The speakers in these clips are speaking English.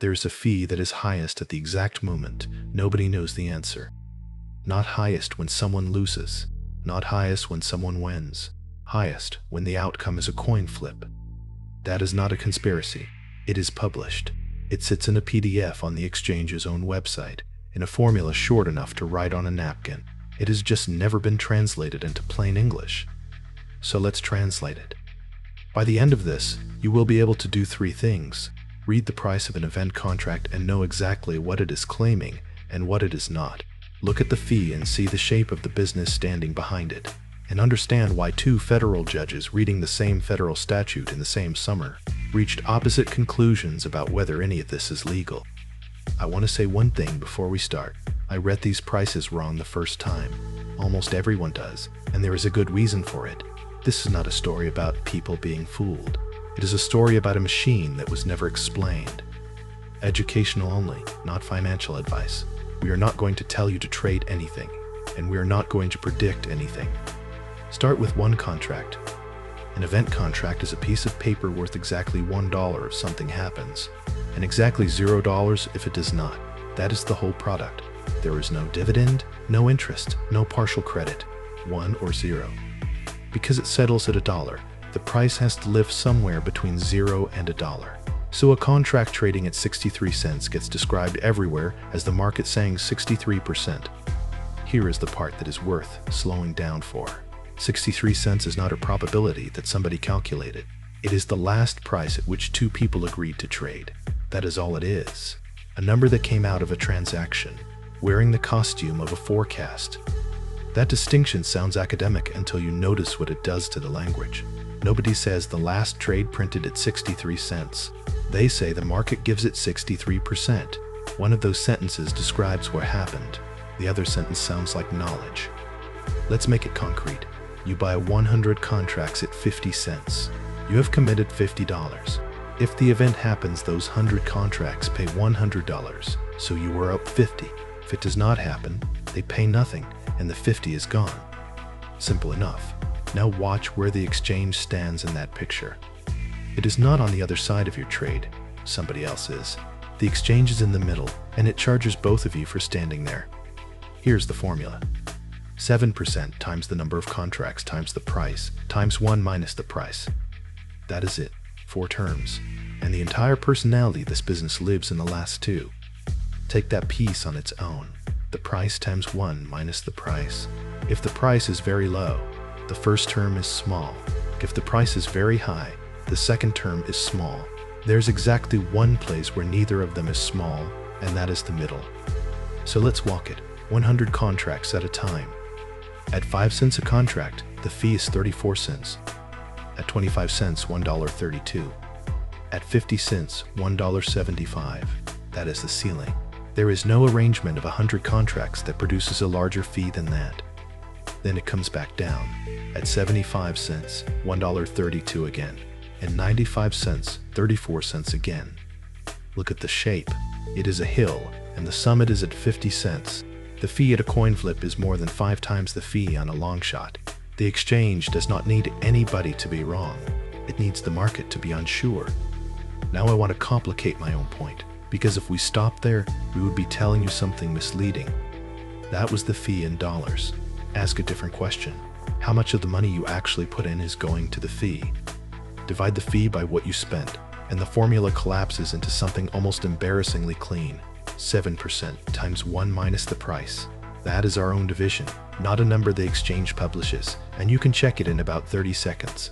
There's a fee that is highest at the exact moment nobody knows the answer. Not highest when someone loses, not highest when someone wins, highest when the outcome is a coin flip. That is not a conspiracy. It is published. It sits in a PDF on the exchange's own website, in a formula short enough to write on a napkin. It has just never been translated into plain English. So let's translate it. By the end of this, you will be able to do three things: read the price of an event contract and know exactly what it is claiming and what it is not. Look at the fee and see the shape of the business standing behind it, and understand why two federal judges reading the same federal statute in the same summer reached opposite conclusions about whether any of this is legal. I want to say one thing before we start. I read these prices wrong the first time. Almost everyone does, and there is a good reason for it. This is not a story about people being fooled. It is a story about a machine that was never explained. Educational only, not financial advice. We are not going to tell you to trade anything, and we are not going to predict anything. Start with one contract. An event contract is a piece of paper worth exactly $1 if something happens, and exactly $0 if it does not. That is the whole product. There is no dividend, no interest, no partial credit, 1 or 0. Because it settles at $1, the price has to live somewhere between 0 and $1. So a contract trading at 63 cents gets described everywhere as the market saying 63%. Here is the part that is worth slowing down for. 63 cents is not a probability that somebody calculated. It is the last price at which two people agreed to trade. That is all it is. A number that came out of a transaction, wearing the costume of a forecast. That distinction sounds academic until you notice what it does to the language. Nobody says the last trade printed at 63 cents. They say the market gives it 63%. One of those sentences describes what happened. The other sentence sounds like knowledge. Let's make it concrete. You buy 100 contracts at 50 cents. You have committed $50. If the event happens, those 100 contracts pay $100, so you were up 50. If it does not happen, they pay nothing, and the 50 is gone. Simple enough. Now watch where the exchange stands in that picture. It is not on the other side of your trade. Somebody else is. The exchange is in the middle, and it charges both of you for standing there. Here's the formula. 7% times the number of contracts times the price times 1 minus the price. That is it. 4 terms. And the entire personality this business lives in the last 2. Take that piece on its own. The price times 1 minus the price. If the price is very low, the first term is small. If the price is very high, the second term is small. There's exactly one place where neither of them is small, and that is the middle. So let's walk it, 100 contracts at a time. At 5 cents a contract, the fee is 34 cents. At 25 cents, $1.32. At 50 cents, $1.75. That is the ceiling. There is no arrangement of 100 contracts that produces a larger fee than that. Then it comes back down. At 75 cents, $1.32 again. And 95 cents, 34 cents again. Look at the shape. It is a hill, and the summit is at 50 cents. The fee at a coin flip is more than 5 times the fee on a long shot. The exchange does not need anybody to be wrong. It needs the market to be unsure. Now I want to complicate my own point, because if we stop there, we would be telling you something misleading. That was the fee in dollars. Ask a different question. How much of the money you actually put in is going to the fee? Divide the fee by what you spent, and the formula collapses into something almost embarrassingly clean. 7% times 1 minus the price. That is our own division, not a number the exchange publishes, and you can check it in about 30 seconds.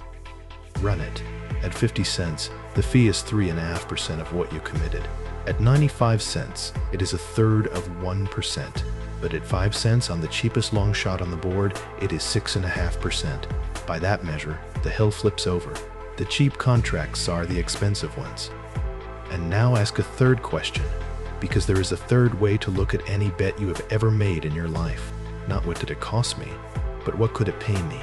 Run it. At 50 cents, the fee is 3.5% of what you committed. At 95 cents, it is 1/3 of 1%. But at 5 cents on the cheapest long shot on the board, it is 6.5%. By that measure, the hill flips over. The cheap contracts are the expensive ones. And now ask a third question, because there is a third way to look at any bet you have ever made in your life. Not what did it cost me, but what could it pay me?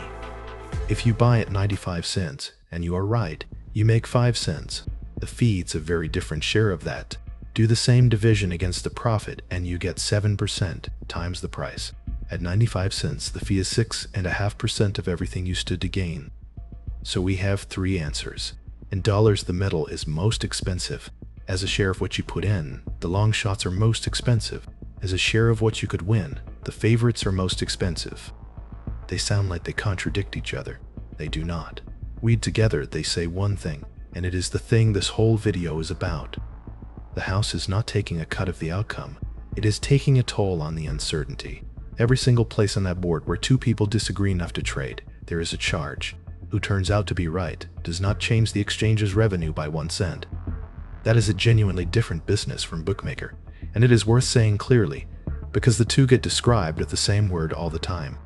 If you buy at 95 cents, and you are right, you make 5 cents. The fee is a very different share of that. Do the same division against the profit, and you get 7% times the price. At 95 cents, the fee is 6.5% of everything you stood to gain. So we have 3 answers. In dollars, the metal is most expensive. As a share of what you put in, the long shots are most expensive. As a share of what you could win, the favorites are most expensive. They sound like they contradict each other. They do not. Weed together, they say one thing, and it is the thing this whole video is about. The house is not taking a cut of the outcome. It is taking a toll on the uncertainty. Every single place on that board where two people disagree enough to trade, there is a charge. Who turns out to be right does not change the exchange's revenue by 1 cent. That is a genuinely different business from bookmaker, and it is worth saying clearly, because the two get described with the same word all the time.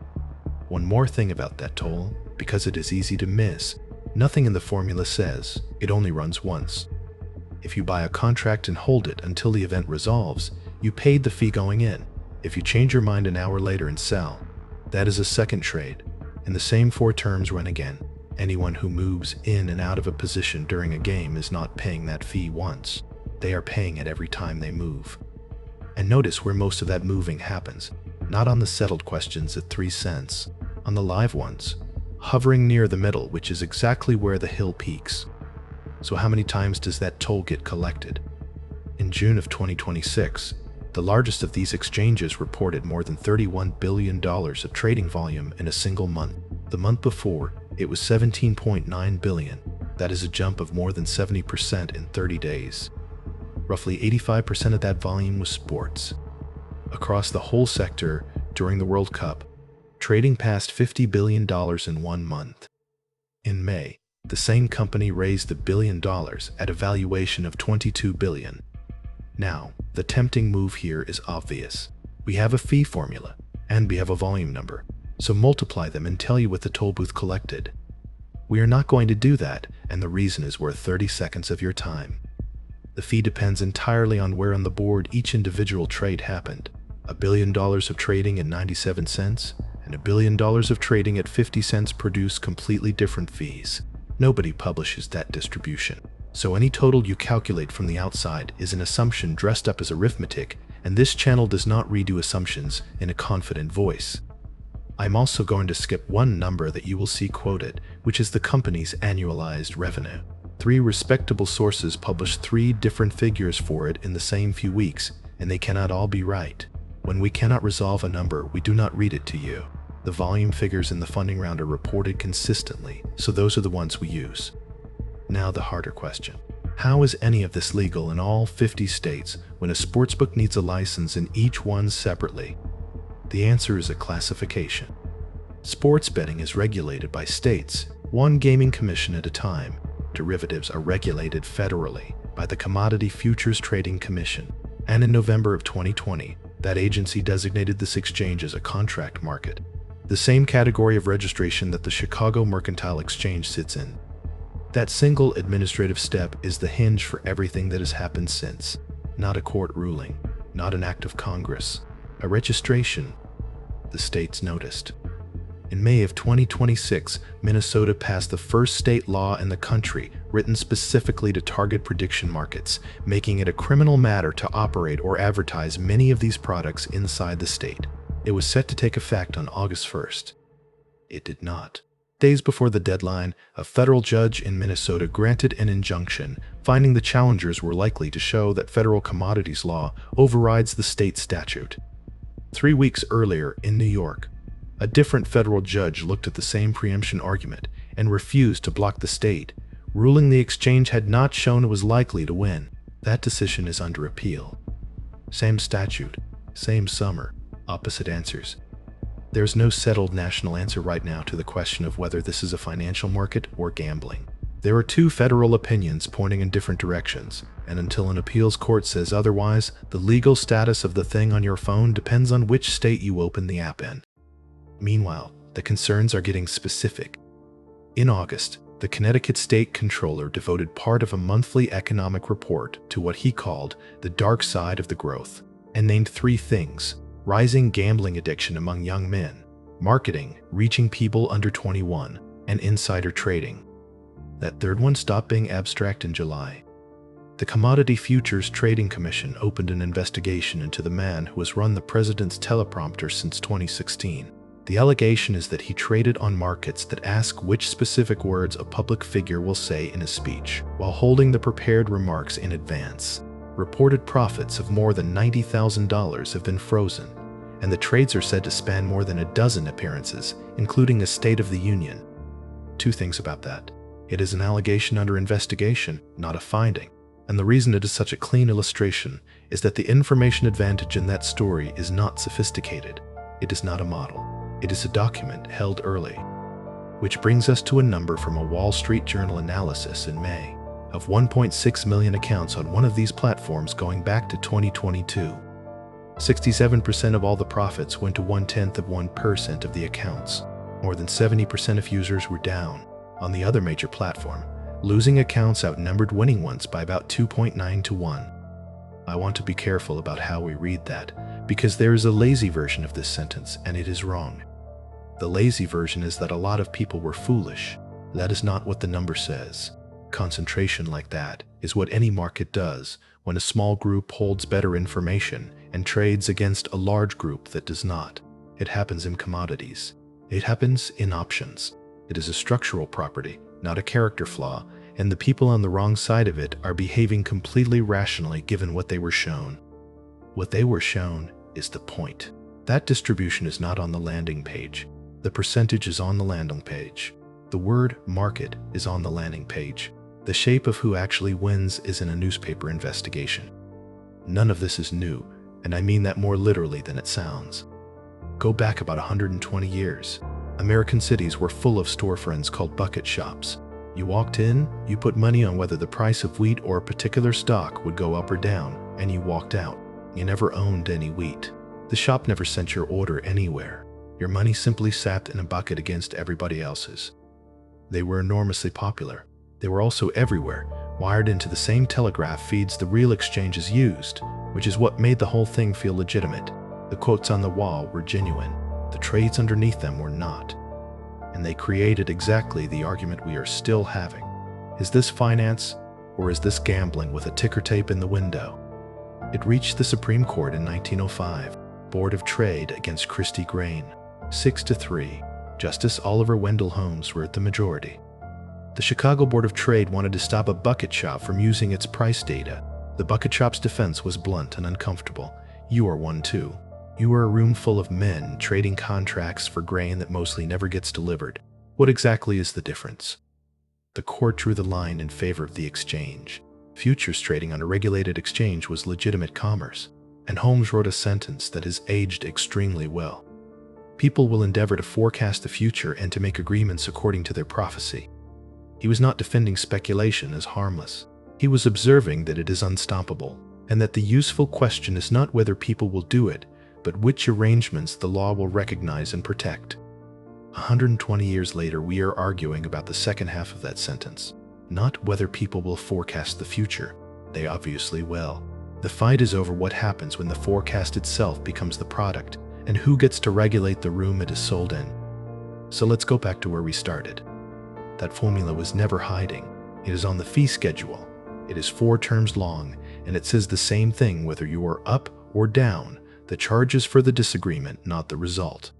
One more thing about that toll, because it is easy to miss. Nothing in the formula says it only runs once. If you buy a contract and hold it until the event resolves, you paid the fee going in. If you change your mind an hour later and sell, that is a second trade, and the same 4 terms run again. Anyone who moves in and out of a position during a game is not paying that fee once. They are paying it every time they move. And notice where most of that moving happens. Not on the settled questions at 3 cents, on the live ones, hovering near the middle, which is exactly where the hill peaks. So how many times does that toll get collected? In June of 2026, the largest of these exchanges reported more than $31 billion of trading volume in a single month. The month before, it was $17.9 billion. That is a jump of more than 70% in 30 days. Roughly 85% of that volume was sports. Across the whole sector, during the World Cup, trading passed $50 billion in 1 month. In May, the same company raised $1 billion at a valuation of $22 billion. Now, the tempting move here is obvious. We have a fee formula, and we have a volume number, so multiply them and tell you what the toll booth collected. We are not going to do that, and the reason is worth 30 seconds of your time. The fee depends entirely on where on the board each individual trade happened. $1 billion of trading at 97 cents and $1 billion of trading at 50 cents produce completely different fees. Nobody publishes that distribution. So any total you calculate from the outside is an assumption dressed up as arithmetic, and this channel does not redo assumptions in a confident voice. I'm also going to skip one number that you will see quoted, which is the company's annualized revenue. 3 respectable sources published 3 different figures for it in the same few weeks, and they cannot all be right. When we cannot resolve a number, we do not read it to you. The volume figures in the funding round are reported consistently, so those are the ones we use. Now the harder question. How is any of this legal in all 50 states when a sportsbook needs a license in each one separately? The answer is a classification. Sports betting is regulated by states, one gaming commission at a time. Derivatives are regulated federally by the Commodity Futures Trading Commission, and in November of 2020, that agency designated this exchange as a contract market, the same category of registration that the Chicago Mercantile Exchange sits in. That single administrative step is the hinge for everything that has happened since. Not a court ruling, not an act of Congress, a registration. The states noticed. In May of 2026, Minnesota passed the first state law in the country written specifically to target prediction markets, making it a criminal matter to operate or advertise many of these products inside the state. It was set to take effect on August 1st. It did not. Days before the deadline, a federal judge in Minnesota granted an injunction, finding the challengers were likely to show that federal commodities law overrides the state statute. 3 weeks earlier, in New York, a different federal judge looked at the same preemption argument and refused to block the state, ruling the exchange had not shown it was likely to win. That decision is under appeal. Same statute, same summer, opposite answers. There's no settled national answer right now to the question of whether this is a financial market or gambling. There are 2 federal opinions pointing in different directions, and until an appeals court says otherwise, the legal status of the thing on your phone depends on which state you open the app in. Meanwhile, the concerns are getting specific. In August, the Connecticut State Comptroller devoted part of a monthly economic report to what he called the dark side of the growth, and named 3 things: rising gambling addiction among young men, marketing, reaching people under 21, and insider trading. That third one stopped being abstract in July. The Commodity Futures Trading Commission opened an investigation into the man who has run the president's teleprompter since 2016. The allegation is that he traded on markets that ask which specific words a public figure will say in a speech, while holding the prepared remarks in advance. Reported profits of more than $90,000 have been frozen, and the trades are said to span more than a dozen appearances, including a State of the Union. Two things about that. It is an allegation under investigation, not a finding. And the reason it is such a clean illustration is that the information advantage in that story is not sophisticated. It is not a model. It is a document held early. Which brings us to a number from a Wall Street Journal analysis in May of 1.6 million accounts on one of these platforms going back to 2022. 67% of all the profits went to 0.1% of the accounts. More than 70% of users were down. On the other major platform, losing accounts outnumbered winning ones by about 2.9 to 1. I want to be careful about how we read that, because there is a lazy version of this sentence, and it is wrong. The lazy version is that a lot of people were foolish. That is not what the number says. Concentration like that is what any market does when a small group holds better information and trades against a large group that does not. It happens in commodities. It happens in options. It is a structural property, not a character flaw, and the people on the wrong side of it are behaving completely rationally given what they were shown. What they were shown is the point. That distribution is not on the landing page. The percentage is on the landing page. The word market is on the landing page. The shape of who actually wins is in a newspaper investigation. None of this is new, and I mean that more literally than it sounds. Go back about 120 years. American cities were full of storefronts called bucket shops. You walked in, you put money on whether the price of wheat or a particular stock would go up or down, and you walked out. You never owned any wheat. The shop never sent your order anywhere. Your money simply sat in a bucket against everybody else's. They were enormously popular. They were also everywhere, wired into the same telegraph feeds the real exchanges used, which is what made the whole thing feel legitimate. The quotes on the wall were genuine. The trades underneath them were not. And they created exactly the argument we are still having. Is this finance, or is this gambling with a ticker tape in the window? It reached the Supreme Court in 1905. Board of Trade against Christie Grain. 6-3. Justice Oliver Wendell Holmes were at the majority. The Chicago Board of Trade wanted to stop a bucket shop from using its price data. The bucket shop's defense was blunt and uncomfortable. You are one too. You are a room full of men trading contracts for grain that mostly never gets delivered. What exactly is the difference? The court drew the line in favor of the exchange. Futures trading on a regulated exchange was legitimate commerce, and Holmes wrote a sentence that has aged extremely well. People will endeavor to forecast the future and to make agreements according to their prophecy. He was not defending speculation as harmless. He was observing that it is unstoppable, and that the useful question is not whether people will do it, but which arrangements the law will recognize and protect. 120 years later, we are arguing about the second half of that sentence, not whether people will forecast the future. They obviously will. The fight is over what happens when the forecast itself becomes the product, and who gets to regulate the room it is sold in. So let's go back to where we started. That formula was never hiding. It is on the fee schedule. It is 4 terms long, and it says the same thing whether you are up or down. The charge is for the disagreement, not the result.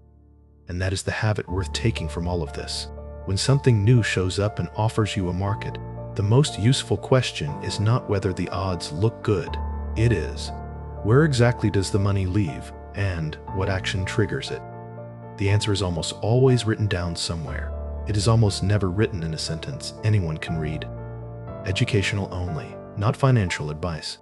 And that is the habit worth taking from all of this. When something new shows up and offers you a market, the most useful question is not whether the odds look good. It is, where exactly does the money leave, and what action triggers it? The answer is almost always written down somewhere. It is almost never written in a sentence anyone can read. Educational only, not financial advice.